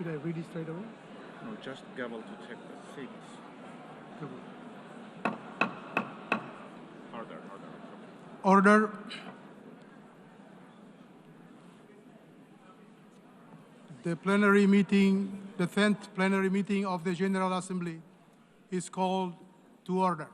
Should I read it straight away? No, just gavel to take the seats. Gavel. Order. Order. The plenary meeting, the 10th plenary meeting of the General Assembly is called to order.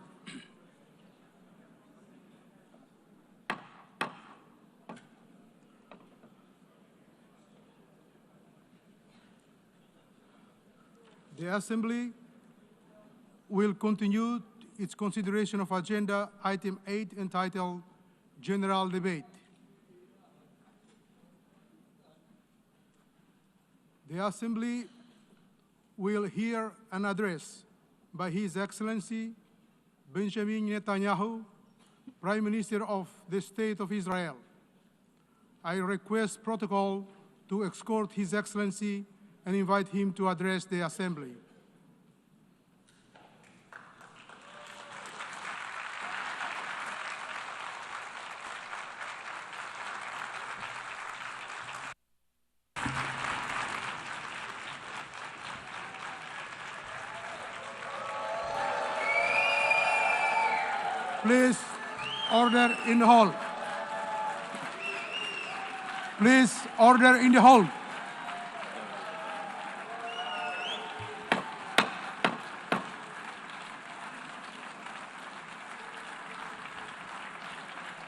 The Assembly will continue its consideration of Agenda Item 8 entitled General Debate. The Assembly will hear an address by His Excellency Benjamin Netanyahu, Prime Minister of the State of Israel. I request protocol to escort His Excellency and invite him to address the Assembly. Please, order in the hall. Please, order in the hall.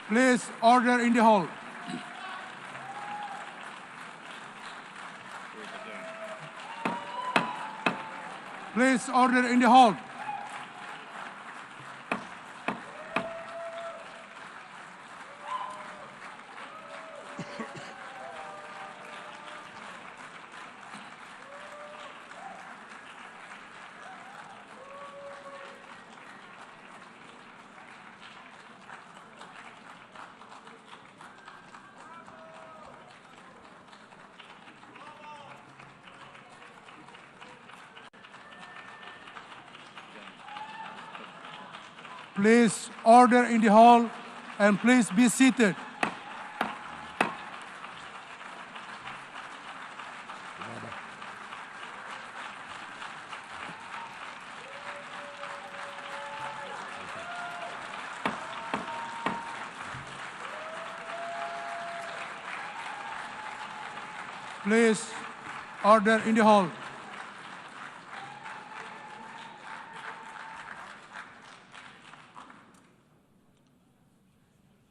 Please, order in the hall. Please, order in the hall. Please, order in the hall, and please be seated. Please, order in the hall.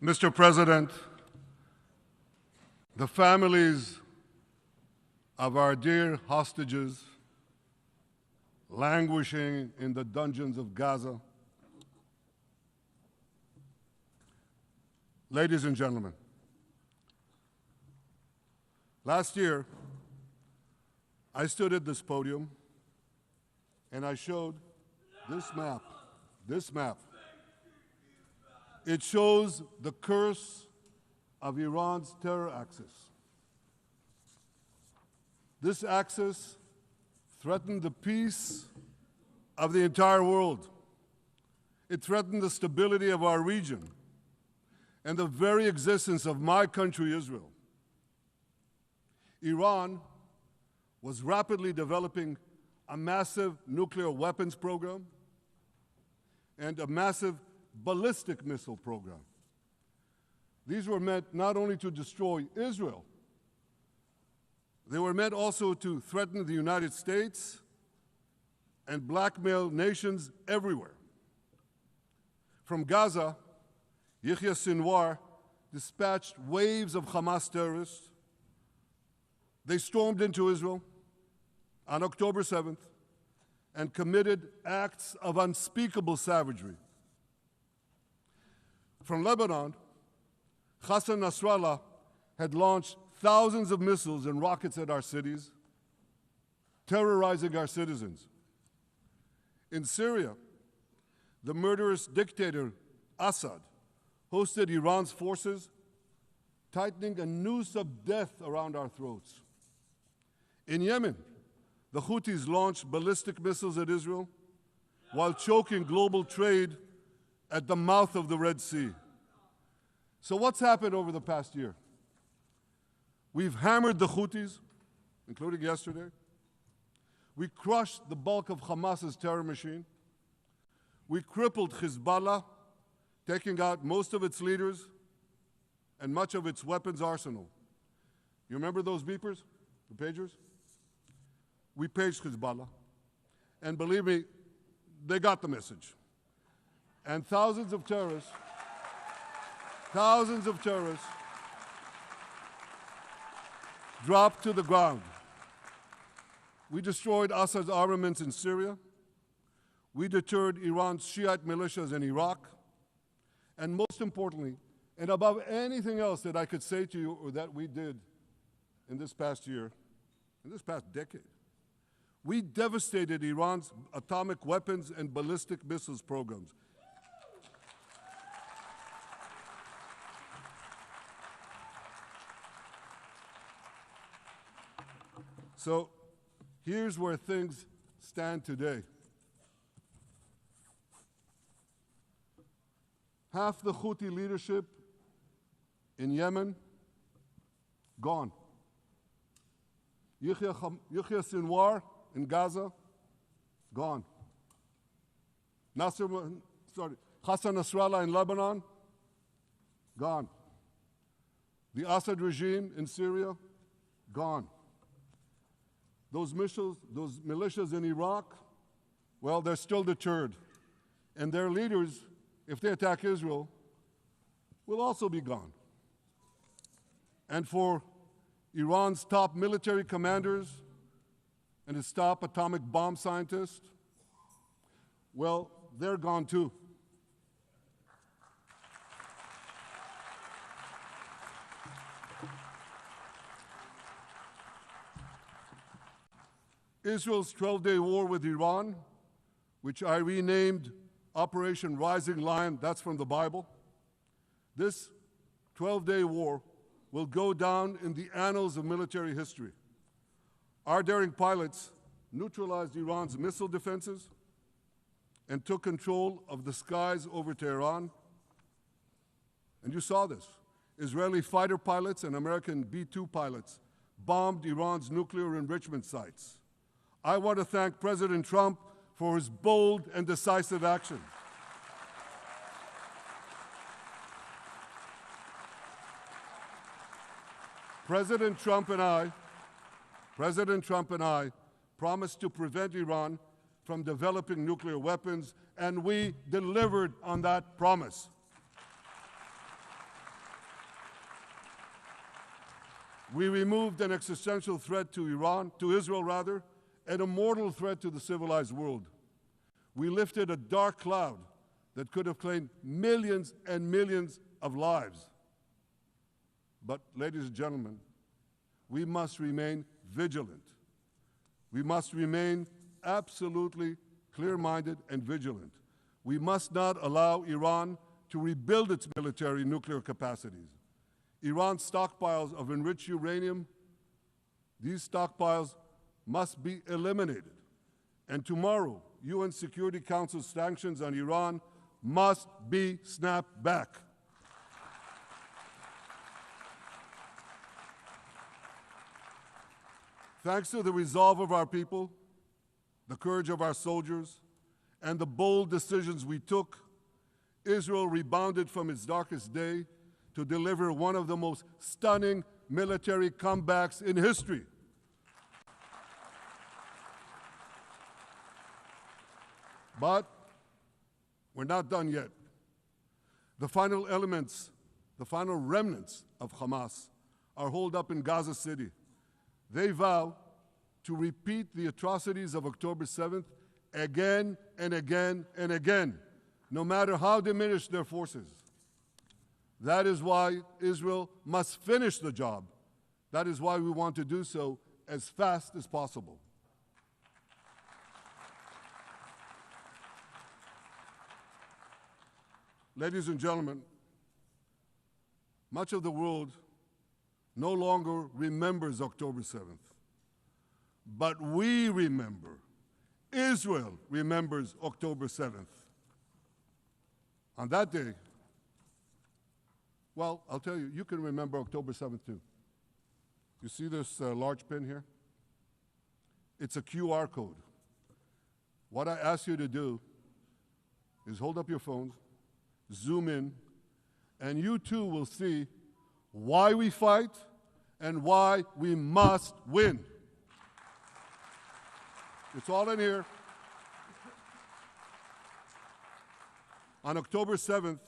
Mr. President, the families of our dear hostages languishing in the dungeons of Gaza, ladies and gentlemen, last year I stood at this podium and I showed this map. It shows the curse of Iran's terror axis. This axis threatened the peace of the entire world. It threatened the stability of our region and the very existence of my country, Israel. Iran was rapidly developing a massive nuclear weapons program and a massive ballistic missile program. These were meant not only to destroy Israel, they were meant also to threaten the United States and blackmail nations everywhere. From Gaza, Yahya Sinwar dispatched waves of Hamas terrorists. They stormed into Israel on October 7th and committed acts of unspeakable savagery. From Lebanon, Hassan Nasrallah had launched thousands of missiles and rockets at our cities, terrorizing our citizens. In Syria, the murderous dictator Assad hosted Iran's forces, tightening a noose of death around our throats. In Yemen, the Houthis launched ballistic missiles at Israel while choking global trade at the mouth of the Red Sea. So what's happened over the past year? We've hammered the Houthis, including yesterday. We crushed the bulk of Hamas's terror machine. We crippled Hezbollah, taking out most of its leaders and much of its weapons arsenal. You remember those beepers, the pagers? We paged Hezbollah. And believe me, they got the message. And thousands of terrorists dropped to the ground. We destroyed Assad's armaments in Syria. We deterred Iran's Shiite militias in Iraq. And most importantly, and above anything else that I could say to you or that we did in this past year, in this past decade, we devastated Iran's atomic weapons and ballistic missiles programs. So here's where things stand today. Half the Houthi leadership in Yemen, gone. Yahya Sinwar in Gaza, gone. Hassan Nasrallah in Lebanon, gone. The Assad regime in Syria, gone. Those militias in Iraq, well, they're still deterred. And their leaders, if they attack Israel, will also be gone. And for Iran's top military commanders and its top atomic bomb scientists, well, they're gone too. Israel's 12-day war with Iran, which I renamed Operation Rising Lion, that's from the Bible. This 12-day war will go down in the annals of military history. Our daring pilots neutralized Iran's missile defenses and took control of the skies over Tehran. And you saw this. Israeli fighter pilots and American B-2 pilots bombed Iran's nuclear enrichment sites. I want to thank President Trump for his bold and decisive action. President Trump and I promised to prevent Iran from developing nuclear weapons, and we delivered on that promise. We removed an existential threat to Israel, and a mortal threat to the civilized world. We lifted a dark cloud that could have claimed millions and millions of lives. But, ladies and gentlemen, we must remain vigilant. We must remain absolutely clear-minded and vigilant. We must not allow Iran to rebuild its military nuclear capacities. Iran's stockpiles of enriched uranium, these stockpiles must be eliminated. And tomorrow, UN Security Council sanctions on Iran must be snapped back. Thanks to the resolve of our people, the courage of our soldiers, and the bold decisions we took, Israel rebounded from its darkest day to deliver one of the most stunning military comebacks in history. But we're not done yet. The final remnants of Hamas are holed up in Gaza City. They vow to repeat the atrocities of October 7th again and again and again, no matter how diminished their forces. That is why Israel must finish the job. That is why we want to do so as fast as possible. Ladies and gentlemen, much of the world no longer remembers October 7th, but we remember. Israel remembers October 7th. On that day, well, I'll tell you, you can remember October 7th too. You see this large pin here? It's a QR code. What I ask you to do is hold up your phones, zoom in, and you too will see why we fight and why we must win. It's all in here. On October 7th,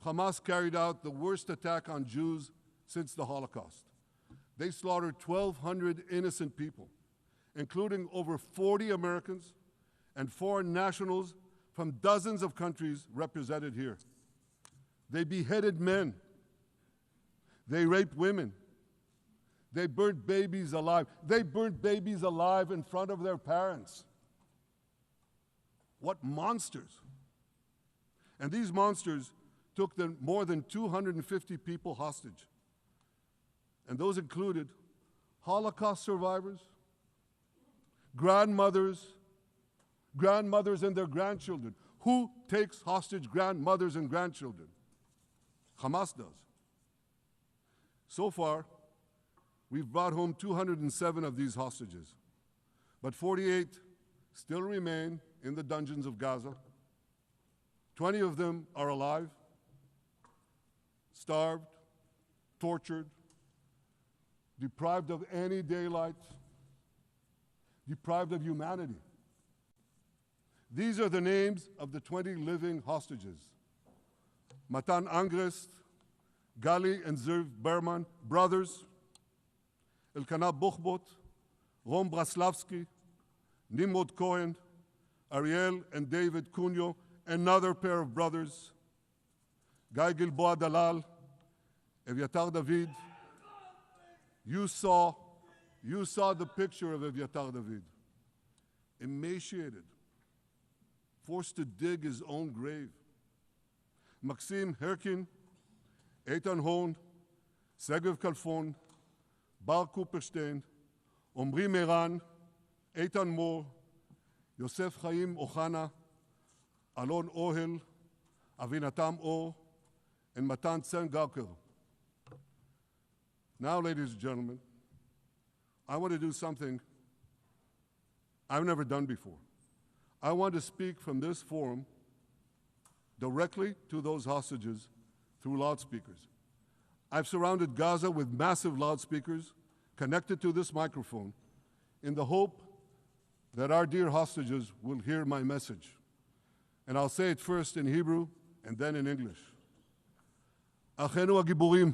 Hamas carried out the worst attack on Jews since the Holocaust. They slaughtered 1,200 innocent people, including over 40 Americans and foreign nationals from dozens of countries represented here. They beheaded men. They raped women. They burnt babies alive. They burnt babies alive in front of their parents. What monsters. And these monsters took more than 250 people hostage. And those included Holocaust survivors, grandmothers and their grandchildren. Who takes hostage grandmothers and grandchildren? Hamas does. So far, we've brought home 207 of these hostages, but 48 still remain in the dungeons of Gaza. 20 of them are alive, starved, tortured, deprived of any daylight, deprived of humanity. These are the names of the 20 living hostages. Matan Angrest, Gali and Zerv Berman, brothers, Elkanah Buchbot, Rom Braslavsky, Nimrod Cohen, Ariel and David Cunyo, another pair of brothers, Guy Gilboa Dalal, Eviatar David. You saw the picture of Eviatar David, emaciated, forced to dig his own grave. Maxim Herkin, Eitan Horn, Segev Kalfon, Bar Kupperstein, Omri Meran, Eitan Moore, Yosef Chaim Ochana, Alon Ohel, Avinatam Or, and Matan Tsengarker. Now, ladies and gentlemen, I want to do something I've never done before. I want to speak from this forum directly to those hostages through loudspeakers. I've surrounded Gaza with massive loudspeakers connected to this microphone in the hope that our dear hostages will hear my message. And I'll say it first in Hebrew and then in English. אחינו הגיבורים,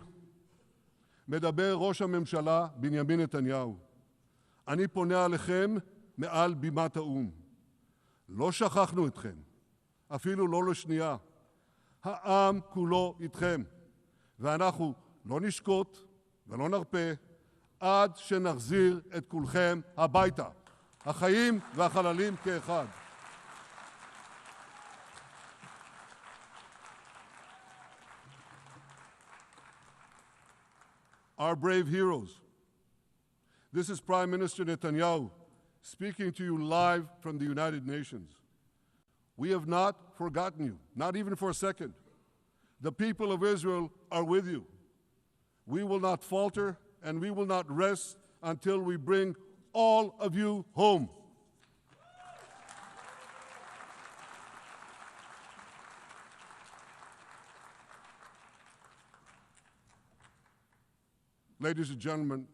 מדבר ראש הממשלה בנימין נתניהו. אני פונה עליכם מעל בימת האו"ם. לא שכחנו אתכם, אפילו לא לשנייה. העם כולו איתכם, ואנחנו לא נשקוט ולא נרפה עד שנחזיר את כולכם הביתה, החיים והחללים כאחד. Our brave heroes. This is Prime Minister Netanyahu speaking to you live from the United Nations. We have not forgotten you, not even for a second. The people of Israel are with you. We will not falter and we will not rest until we bring all of you home. Ladies and gentlemen,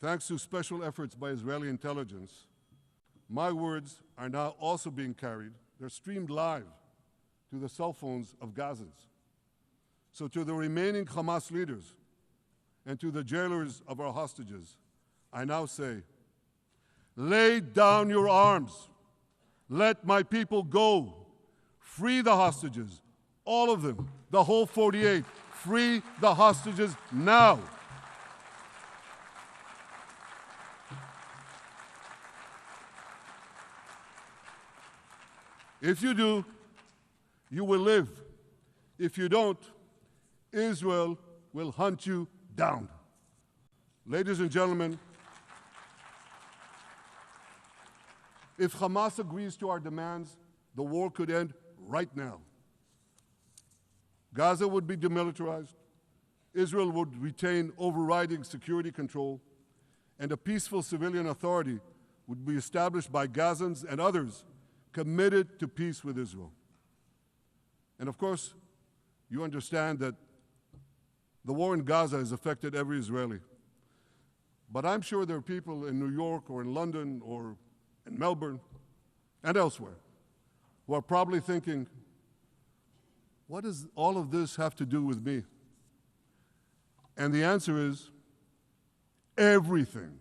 thanks to special efforts by Israeli intelligence, my words are now also being carried. They're streamed live to the cell phones of Gazans. So to the remaining Hamas leaders and to the jailers of our hostages, I now say, lay down your arms. Let my people go. Free the hostages, all of them, the whole 48. Free the hostages now. If you do, you will live. If you don't, Israel will hunt you down. Ladies and gentlemen, if Hamas agrees to our demands, the war could end right now. Gaza would be demilitarized, Israel would retain overriding security control, and a peaceful civilian authority would be established by Gazans and others committed to peace with Israel. And of course, you understand that the war in Gaza has affected every Israeli. But I'm sure there are people in New York or in London or in Melbourne and elsewhere who are probably thinking, what does all of this have to do with me? And the answer is everything.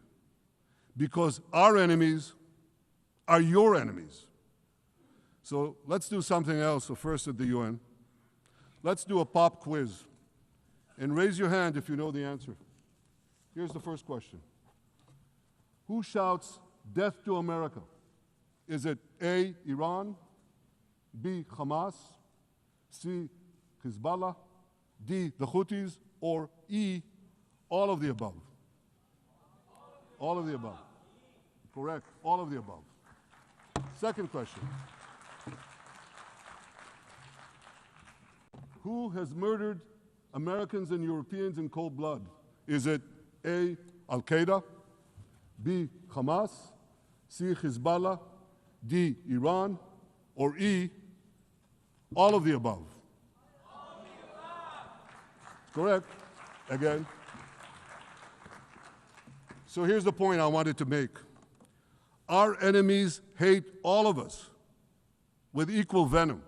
Because our enemies are your enemies. So let's do something else first at the UN. Let's do a pop quiz. And raise your hand if you know the answer. Here's the first question. Who shouts death to America? Is it A, Iran, B, Hamas, C, Hezbollah, D, the Houthis, or E, all of the above? All of the above. Correct, all of the above. Second question. Who has murdered Americans and Europeans in cold blood? Is it A, Al-Qaeda, B, Hamas, C, Hezbollah, D, Iran, or E, all of the above? All of the above. Correct. Again. So here's the point I wanted to make. Our enemies hate all of us with equal venom.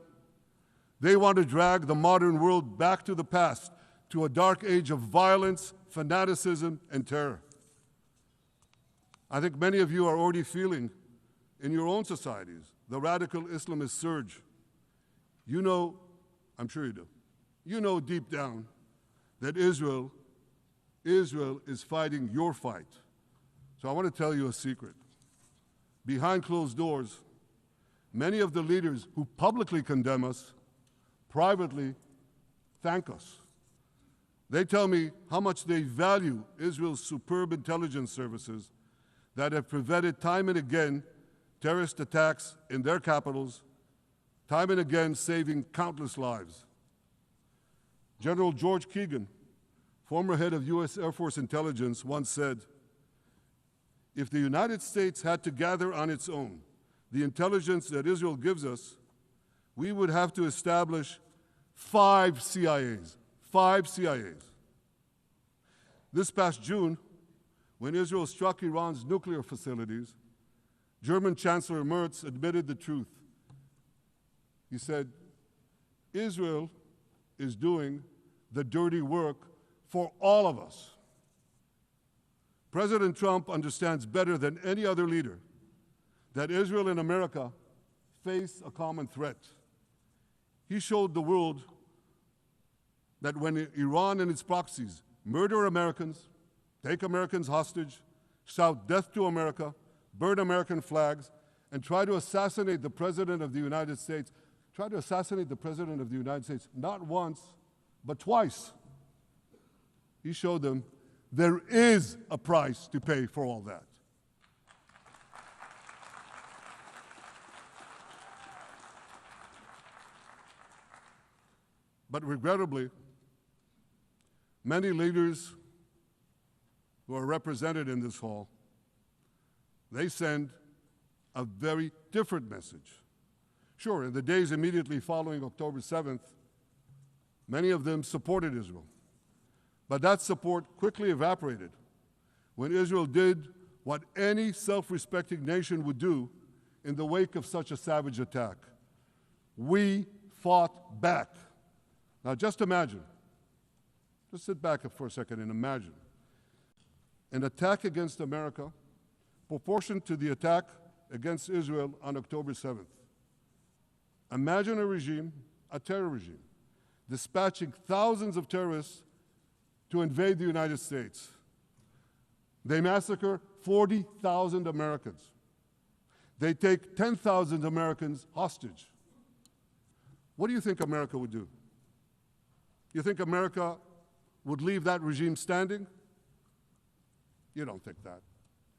They want to drag the modern world back to the past, to a dark age of violence, fanaticism, and terror. I think many of you are already feeling in your own societies the radical Islamist surge. You know, I'm sure you do, you know deep down that Israel is fighting your fight. So I want to tell you a secret. Behind closed doors, many of the leaders who publicly condemn us privately thank us. They tell me how much they value Israel's superb intelligence services that have prevented time and again terrorist attacks in their capitals, time and again saving countless lives. General George Keegan, former head of U.S. Air Force intelligence, once said, if the United States had to gather on its own the intelligence that Israel gives us, we would have to establish 5 CIAs. 5 CIAs. This past June, when Israel struck Iran's nuclear facilities, German Chancellor Merz admitted the truth. He said, Israel is doing the dirty work for all of us. President Trump understands better than any other leader that Israel and America face a common threat. He showed the world that when Iran and its proxies murder Americans, take Americans hostage, shout death to America, burn American flags, and try to assassinate the President of the United States, not once, but twice. He showed them there is a price to pay for all that. But regrettably, many leaders who are represented in this hall, they send a very different message. Sure, in the days immediately following October 7th, many of them supported Israel. But that support quickly evaporated when Israel did what any self-respecting nation would do in the wake of such a savage attack. We fought back. Now just imagine, just sit back for a second and imagine an attack against America proportioned to the attack against Israel on October 7th. Imagine a regime, a terror regime, dispatching thousands of terrorists to invade the United States. They massacre 40,000 Americans. They take 10,000 Americans hostage. What do you think America would do? You think America would leave that regime standing? You don't think that.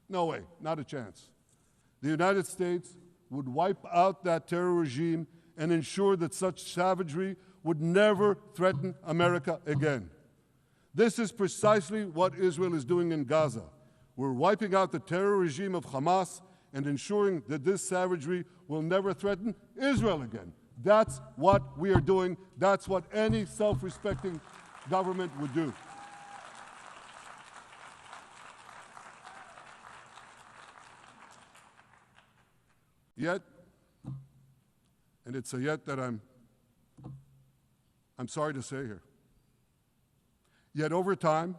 No way, not a chance. The United States would wipe out that terror regime and ensure that such savagery would never threaten America again. This is precisely what Israel is doing in Gaza. We're wiping out the terror regime of Hamas and ensuring that this savagery will never threaten Israel again. That's what we are doing. That's what any self-respecting government would do. Yet, and it's a yet that I'm sorry to say here, yet over time,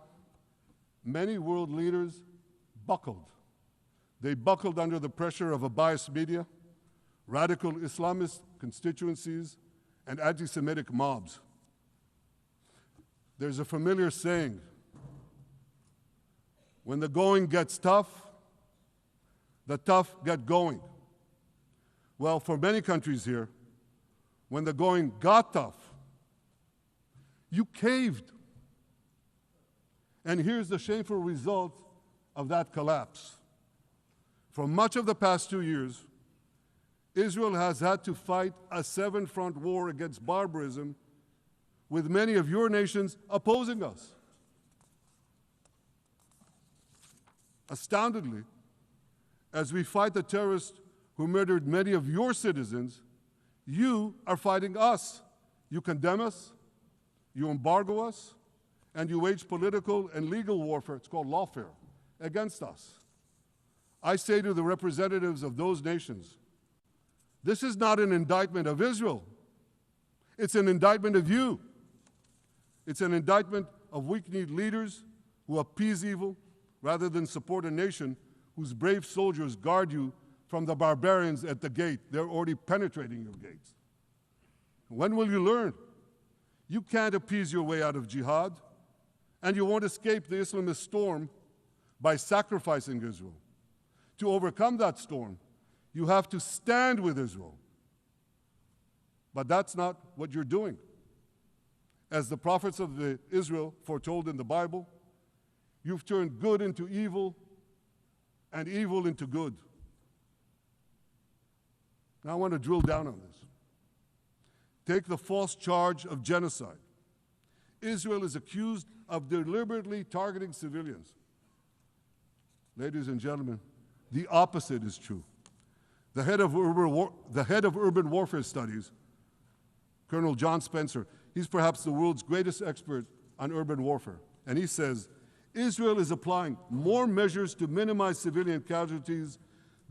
many world leaders buckled. They buckled under the pressure of a biased media, radical Islamist constituencies, and anti-Semitic mobs. There's a familiar saying, when the going gets tough, the tough get going. Well, for many countries here, when the going got tough, you caved. And here's the shameful result of that collapse. For much of the past 2 years, Israel has had to fight a seven-front war against barbarism, with many of your nations opposing us. Astoundingly, as we fight the terrorists who murdered many of your citizens, you are fighting us. You condemn us, you embargo us, and you wage political and legal warfare, it's called lawfare, against us. I say to the representatives of those nations, this is not an indictment of Israel. It's an indictment of you. It's an indictment of weak-kneed leaders who appease evil rather than support a nation whose brave soldiers guard you from the barbarians at the gate. They're already penetrating your gates. When will you learn? You can't appease your way out of jihad, and you won't escape the Islamist storm by sacrificing Israel. To overcome that storm, you have to stand with Israel. But that's not what you're doing. As the prophets of Israel foretold in the Bible, you've turned good into evil and evil into good. Now I want to drill down on this. Take the false charge of genocide. Israel is accused of deliberately targeting civilians. Ladies and gentlemen, the opposite is true. The head of urban warfare studies, Colonel John Spencer, he's perhaps the world's greatest expert on urban warfare. And he says, Israel is applying more measures to minimize civilian casualties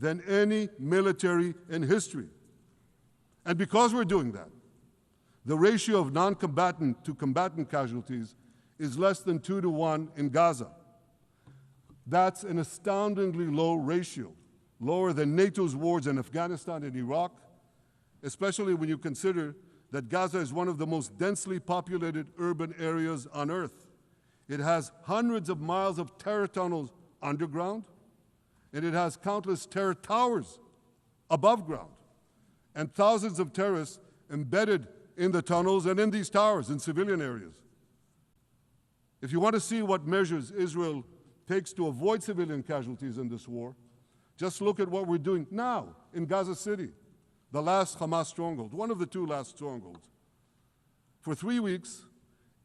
than any military in history. And because we're doing that, the ratio of non-combatant to combatant casualties is less than 2-to-1 in Gaza. That's an astoundingly low ratio, lower than NATO's wars in Afghanistan and Iraq, especially when you consider that Gaza is one of the most densely populated urban areas on Earth. It has hundreds of miles of terror tunnels underground, and it has countless terror towers above ground, and thousands of terrorists embedded in the tunnels and in these towers in civilian areas. If you want to see what measures Israel takes to avoid civilian casualties in this war, just look at what we're doing now in Gaza City, the last Hamas stronghold, one of the two last strongholds. For 3 weeks,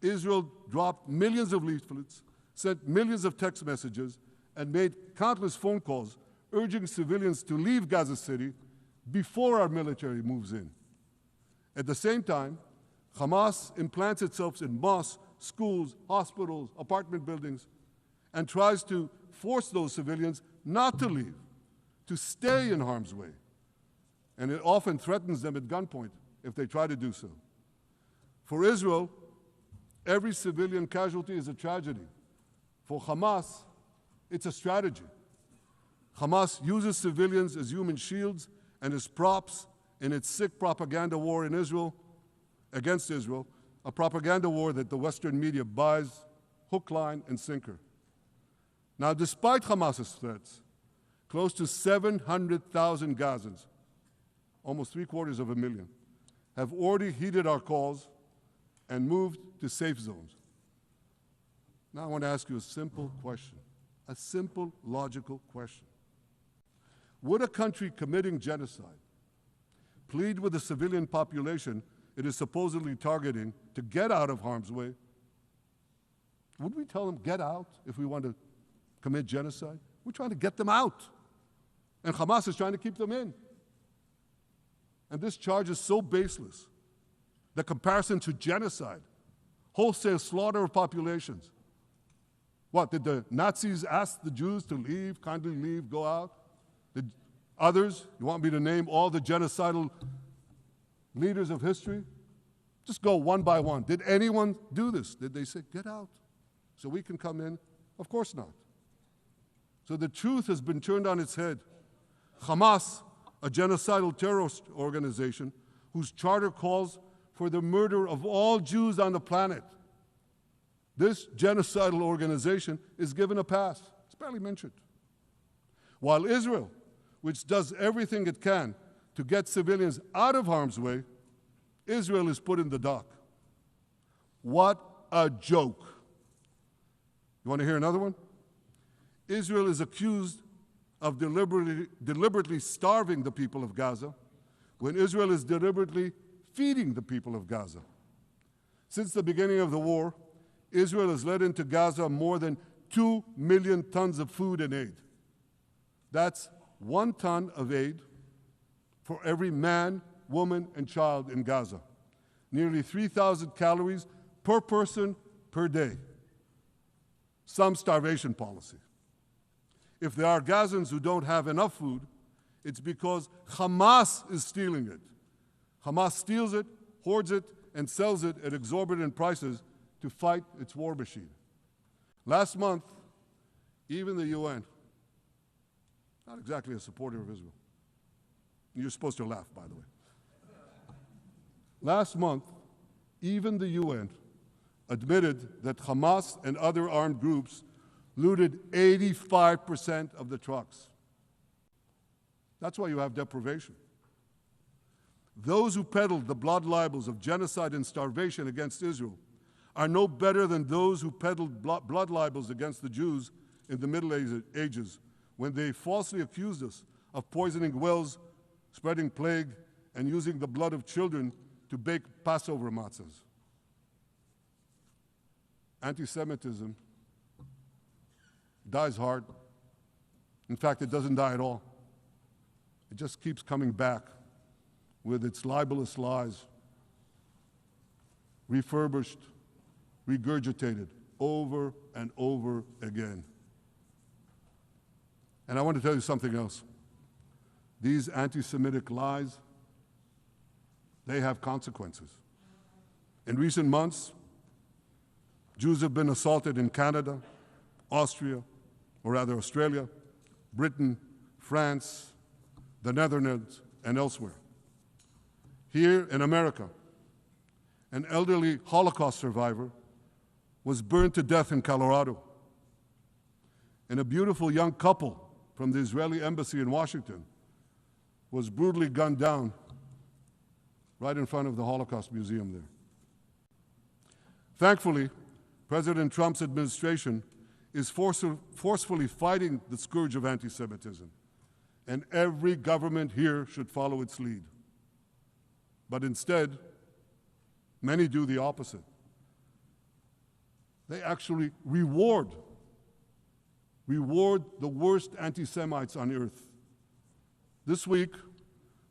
Israel dropped millions of leaflets, sent millions of text messages, and made countless phone calls urging civilians to leave Gaza City before our military moves in. At the same time, Hamas implants itself in mosques, schools, hospitals, apartment buildings, and tries to force those civilians not to leave, to stay in harm's way. And it often threatens them at gunpoint if they try to do so. For Israel, every civilian casualty is a tragedy. For Hamas, it's a strategy. Hamas uses civilians as human shields and as props in its sick propaganda war in Israel, against Israel, a propaganda war that the Western media buys hook, line, and sinker. Now, despite Hamas's threats, close to 700,000 Gazans, almost 750,000, have already heeded our calls and moved to safe zones. Now I want to ask you a simple question, a simple, logical question. Would a country committing genocide plead with the civilian population it is supposedly targeting to get out of harm's way? Would we tell them, get out, if we want to commit genocide? We're trying to get them out. And Hamas is trying to keep them in. And this charge is so baseless. The comparison to genocide, wholesale slaughter of populations. What, did the Nazis ask the Jews to leave, kindly leave, go out? Did others, you want me to name all the genocidal leaders of history? Just go one by one. Did anyone do this? Did they say, get out so we can come in? Of course not. So the truth has been turned on its head. Hamas, a genocidal terrorist organization whose charter calls for the murder of all Jews on the planet. This genocidal organization is given a pass. It's barely mentioned. While Israel, which does everything it can to get civilians out of harm's way, Israel is put in the dock. What a joke. You want to hear another one? Israel is accused of deliberately starving the people of Gaza when Israel is deliberately feeding the people of Gaza. Since the beginning of the war, Israel has let into Gaza more than 2 million tons of food and aid. That's 1 ton of aid for every man, woman, and child in Gaza. Nearly 3,000 calories per person per day. Some starvation policy. If there are Gazans who don't have enough food, it's because Hamas is stealing it. Hamas steals it, hoards it, and sells it at exorbitant prices to fight its war machine. Last month, even the UN, not exactly a supporter of Israel. You're supposed to laugh, by the way. Last month, even the UN admitted that Hamas and other armed groups looted 85% of the trucks. That's why you have deprivation. Those who peddled the blood libels of genocide and starvation against Israel are no better than those who peddled blood libels against the Jews in the Middle Ages when they falsely accused us of poisoning wells, spreading plague, and using the blood of children to bake Passover matzahs. Anti-Semitism dies hard. In fact, it doesn't die at all. It just keeps coming back with its libelous lies, refurbished, regurgitated over and over again. And I want to tell you something else. These anti-Semitic lies, they have consequences. In recent months, Jews have been assaulted in Canada, Australia, Britain, France, the Netherlands, and elsewhere. Here in America, an elderly Holocaust survivor was burned to death in Colorado. And a beautiful young couple from the Israeli embassy in Washington was brutally gunned down right in front of the Holocaust Museum there. Thankfully, President Trump's administration is forcefully fighting the scourge of anti-Semitism, and every government here should follow its lead. But instead, many do the opposite. They actually reward the worst anti-Semites on earth. This week,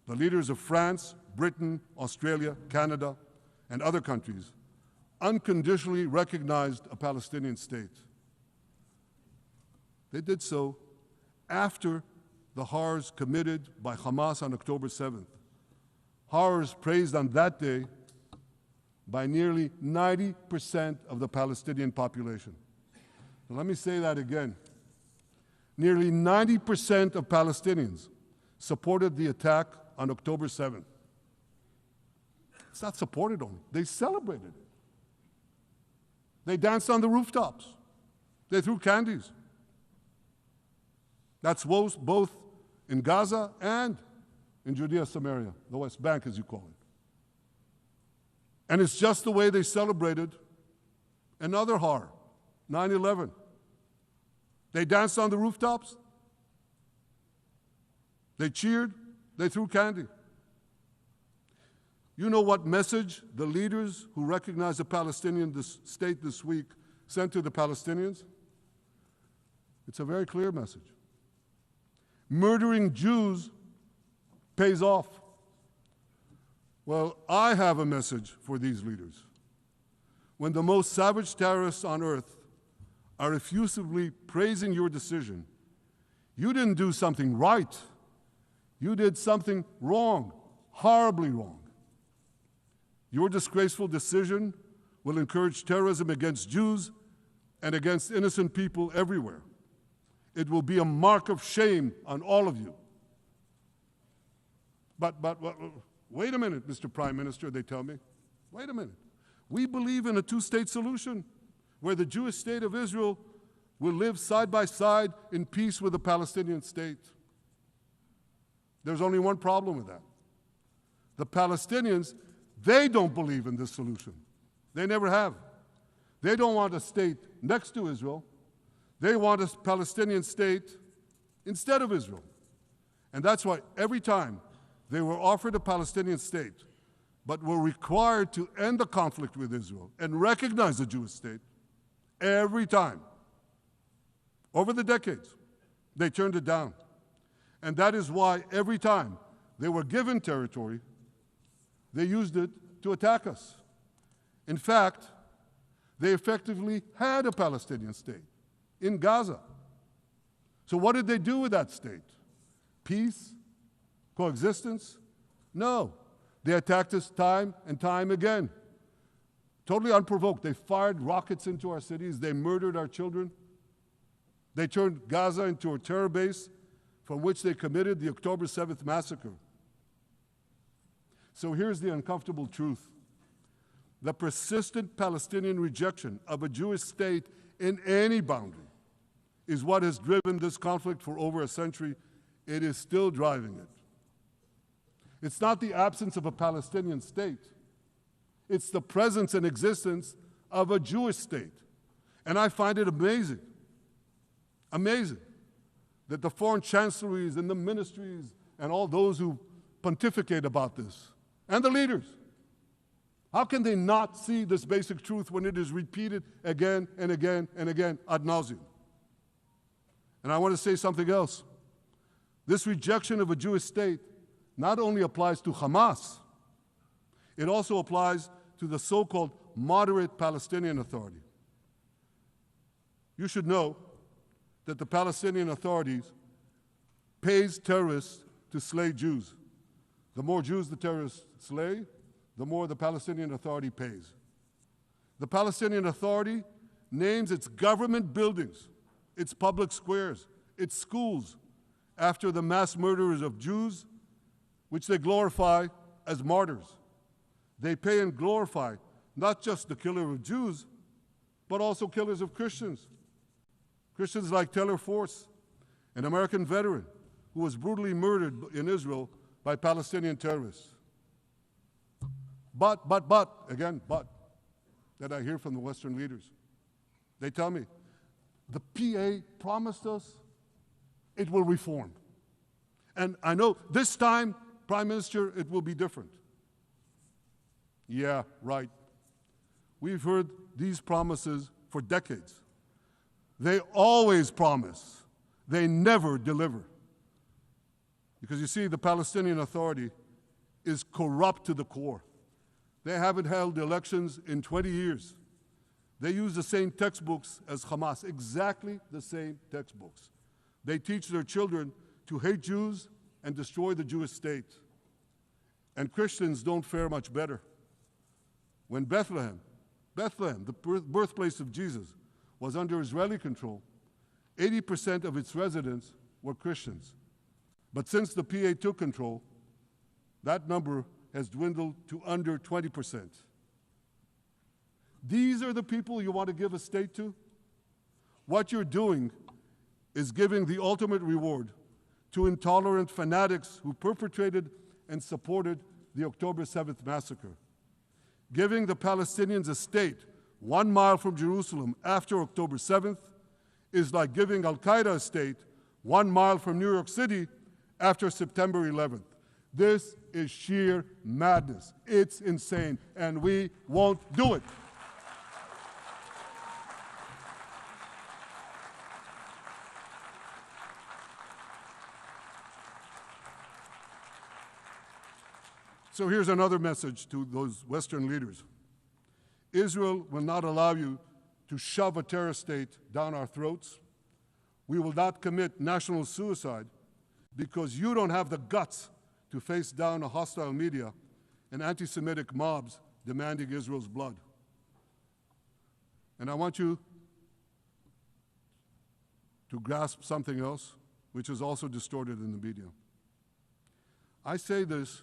the leaders of France, Britain, Australia, Canada, and other countries unconditionally recognized a Palestinian state. They did so after the horrors committed by Hamas on October 7th. Horrors praised on that day by nearly 90% of the Palestinian population. So let me say that again. Nearly 90% of Palestinians supported the attack on October 7th. It's not supported only, they celebrated it. They danced on the rooftops. They threw candies. That's both in Gaza and in Judea, Samaria, the West Bank, as you call it. And it's just the way they celebrated another horror, 9/11. They danced on the rooftops. They cheered. They threw candy. You know what message the leaders who recognize the Palestinian state this week sent to the Palestinians? It's a very clear message. murdering Jews pays off. Well, I have a message for these leaders. When the most savage terrorists on earth are effusively praising your decision, you didn't do something right. You did something wrong, horribly wrong. Your disgraceful decision will encourage terrorism against Jews and against innocent people everywhere. It will be a mark of shame on all of you. But wait a minute, Mr. Prime Minister, they tell me. Wait a minute. We believe in a two-state solution where the Jewish state of Israel will live side by side in peace with the Palestinian state. There's only one problem with that. The Palestinians, they don't believe in this solution. They never have. They don't want a state next to Israel. They want a Palestinian state instead of Israel. And that's why every time they were offered a Palestinian state, but were required to end the conflict with Israel and recognize the Jewish state, every time, over the decades, they turned it down. And that is why every time they were given territory, they used it to attack us. In fact, they effectively had a Palestinian state in Gaza. So what did they do with that state? Peace? Coexistence? No. They attacked us time and time again. Totally unprovoked. They fired rockets into our cities. They murdered our children. They turned Gaza into a terror base from which they committed the October 7th massacre. So here's the uncomfortable truth. The persistent Palestinian rejection of a Jewish state in any boundary is what has driven this conflict for over a century. It is still driving it. It's not the absence of a Palestinian state. It's the presence and existence of a Jewish state. And I find it amazing, that the foreign chancelleries and the ministries and all those who pontificate about this, and the leaders, how can they not see this basic truth when it is repeated again and again and again ad nauseum? And I want to say something else. This rejection of a Jewish state not only applies to Hamas, it also applies to the so-called moderate Palestinian Authority. You should know that the Palestinian authorities pays terrorists to slay Jews. The more Jews the terrorists slay, the more the Palestinian Authority pays. The Palestinian Authority names its government buildings, its public squares, its schools, after the mass murderers of Jews, which they glorify as martyrs. They pay and glorify not just the killer of Jews, but also killers of Christians. Christians like Taylor Force, an American veteran who was brutally murdered in Israel by Palestinian terrorists. But, that I hear from the Western leaders. They tell me, the PA promised us it will reform. And I know this time, Prime Minister, it will be different. Yeah, right. We've heard these promises for decades. They always promise. They never deliver. Because you see, the Palestinian Authority is corrupt to the core. They haven't held elections in 20 years. They use the same textbooks as Hamas, exactly the same textbooks. They teach their children to hate Jews and destroy the Jewish state. And Christians don't fare much better. When Bethlehem, the birthplace of Jesus, was under Israeli control, 80% of its residents were Christians. But since the PA took control, that number has dwindled to under 20%. These are the people you want to give a state to? What you're doing is giving the ultimate reward to intolerant fanatics who perpetrated and supported the October 7th massacre. Giving the Palestinians a state 1 mile from Jerusalem after October 7th is like giving Al-Qaeda a state 1 mile from New York City after September 11th. This is sheer madness. It's insane, and we won't do it. So here's another message to those Western leaders. Israel will not allow you to shove a terror state down our throats. We will not commit national suicide because you don't have the guts to face down a hostile media and anti-Semitic mobs demanding Israel's blood. And I want you to grasp something else, which is also distorted in the media. I say this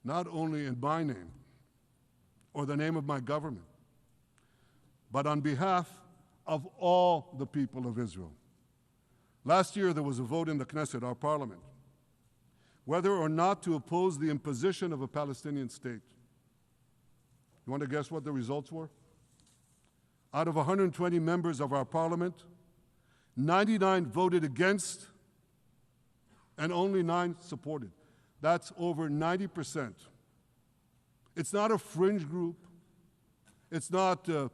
not only in my name or the name of my government, but on behalf of all the people of Israel. Last year, there was a vote in the Knesset, our parliament, whether or not to oppose the imposition of a Palestinian state. You want to guess what the results were? Out of 120 members of our parliament, 99 voted against and only 9 supported. That's over 90%. It's not a fringe group. It's not the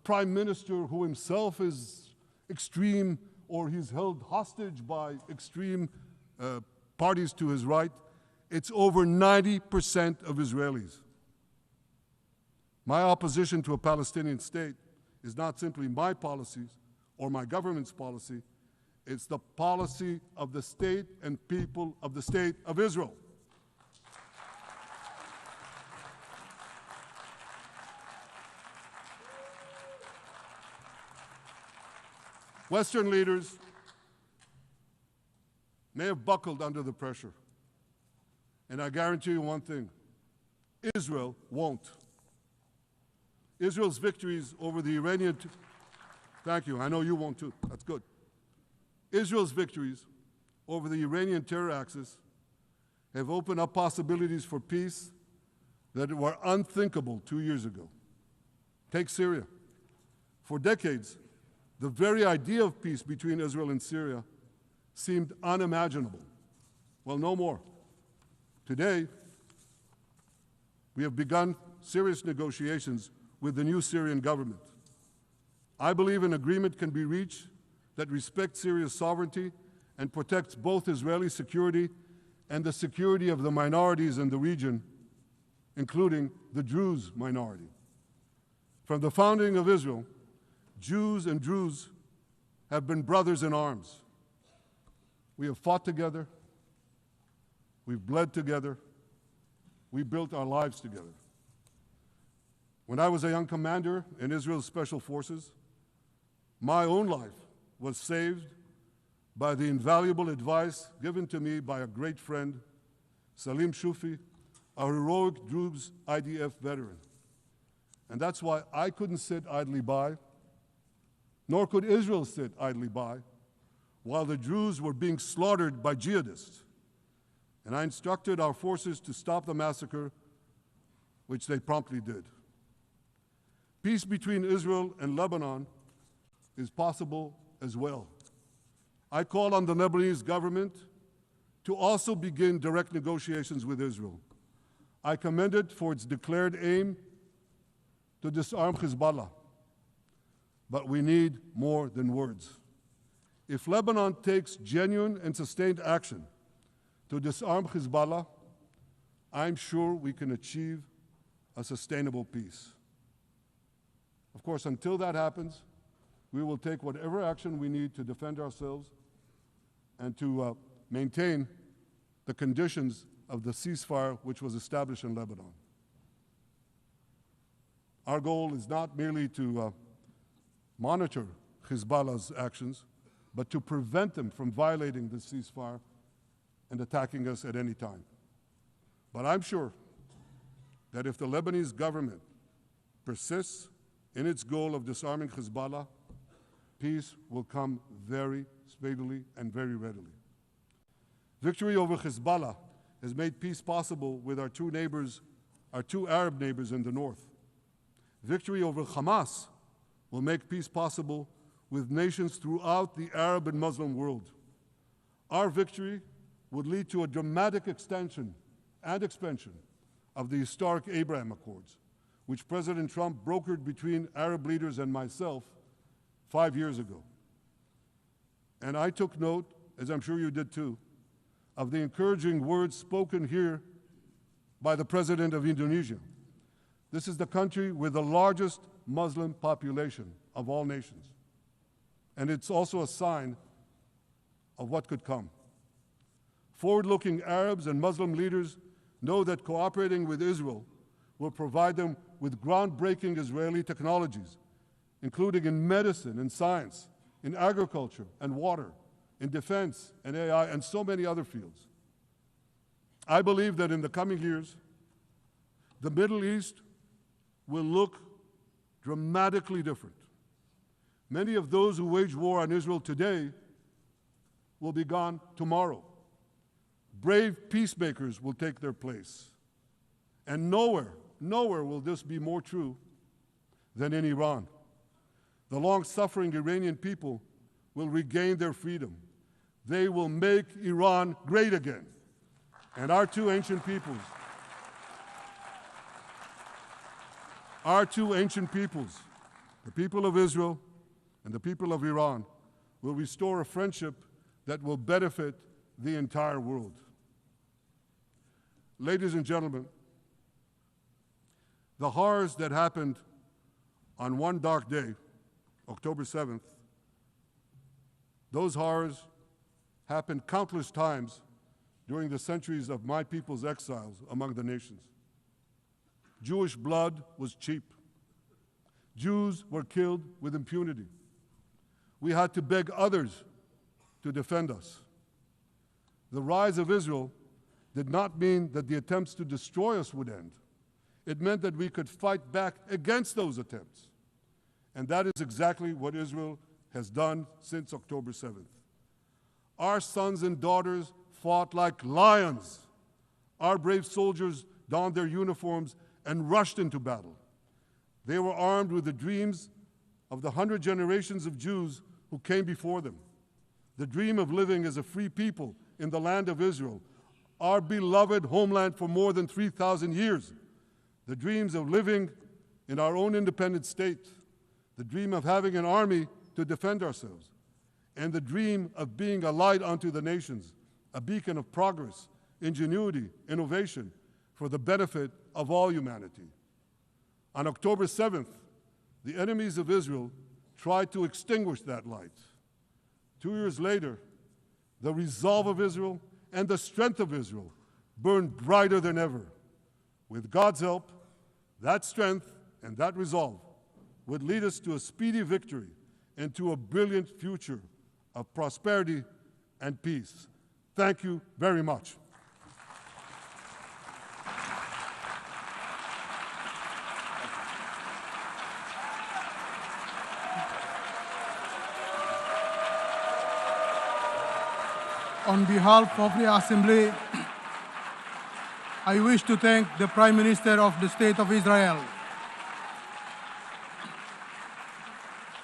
Prime Minister who himself is extreme or he's held hostage by extreme parties to his right. It's over 90% of Israelis. My opposition to a Palestinian state is not simply my policies or my government's policy. It's the policy of the state and people of the state of Israel. Western leaders may have buckled under the pressure. And I guarantee you one thing, Israel won't. Israel's victories over the Iranian... Thank you, I know you won't too, that's good. Israel's victories over the Iranian terror axis have opened up possibilities for peace that were unthinkable 2 years ago. Take Syria. For decades, the very idea of peace between Israel and Syria seemed unimaginable. Well, no more. Today, we have begun serious negotiations with the new Syrian government. I believe an agreement can be reached that respects Syria's sovereignty and protects both Israeli security and the security of the minorities in the region, including the Druze minority. From the founding of Israel, Jews and Druze have been brothers in arms. We have fought together, we've bled together, we built our lives together. When I was a young commander in Israel's Special Forces, my own life was saved by the invaluable advice given to me by a great friend, Salim Shufi, a heroic Druze IDF veteran. And that's why I couldn't sit idly by, nor could Israel sit idly by, while the Druze were being slaughtered by jihadists. And I instructed our forces to stop the massacre, which they promptly did. Peace between Israel and Lebanon is possible as well. I call on the Lebanese government to also begin direct negotiations with Israel. I commend it for its declared aim to disarm Hezbollah. But we need more than words. If Lebanon takes genuine and sustained action to disarm Hezbollah, I'm sure we can achieve a sustainable peace. Of course, until that happens, we will take whatever action we need to defend ourselves and to maintain the conditions of the ceasefire which was established in Lebanon. Our goal is not merely to monitor Hezbollah's actions, but to prevent them from violating the ceasefire and attacking us at any time. But I'm sure that if the Lebanese government persists in its goal of disarming Hezbollah, peace will come very speedily and very readily. Victory over Hezbollah has made peace possible with our two Arab neighbors in the north. Victory over Hamas will make peace possible with nations throughout the Arab and Muslim world. Our victory would lead to a dramatic extension and expansion of the historic Abraham Accords, which President Trump brokered between Arab leaders and myself 5 years ago. And I took note, as I'm sure you did too, of the encouraging words spoken here by the President of Indonesia. This is the country with the largest Muslim population of all nations. And it's also a sign of what could come. Forward-looking Arabs and Muslim leaders know that cooperating with Israel will provide them with groundbreaking Israeli technologies, including in medicine and science, in agriculture and water, in defense and AI, and so many other fields. I believe that in the coming years, the Middle East will look dramatically different. Many of those who wage war on Israel today will be gone tomorrow. Brave peacemakers will take their place. And nowhere will this be more true than in Iran. The long-suffering Iranian people will regain their freedom. They will make Iran great again. And our two ancient peoples, the people of Israel and the people of Iran, will restore a friendship that will benefit the entire world. Ladies and gentlemen, the horrors that happened on one dark day, October 7th, those horrors happened countless times during the centuries of my people's exiles among the nations. Jewish blood was cheap. Jews were killed with impunity. We had to beg others to defend us. The rise of Israel did not mean that the attempts to destroy us would end. It meant that we could fight back against those attempts. And that is exactly what Israel has done since October 7th. Our sons and daughters fought like lions. Our brave soldiers donned their uniforms and rushed into battle. They were armed with the dreams of the 100 generations of Jews who came before them. The dream of living as a free people in the land of Israel, our beloved homeland for more than 3,000 years. The dreams of living in our own independent state. The dream of having an army to defend ourselves. And the dream of being a light unto the nations, a beacon of progress, ingenuity, innovation, for the benefit of all humanity. On October 7th, the enemies of Israel tried to extinguish that light. 2 years later, the resolve of Israel and the strength of Israel burned brighter than ever. With God's help, that strength and that resolve would lead us to a speedy victory and to a brilliant future of prosperity and peace. Thank you very much. On behalf of the Assembly, I wish to thank the Prime Minister of the State of Israel,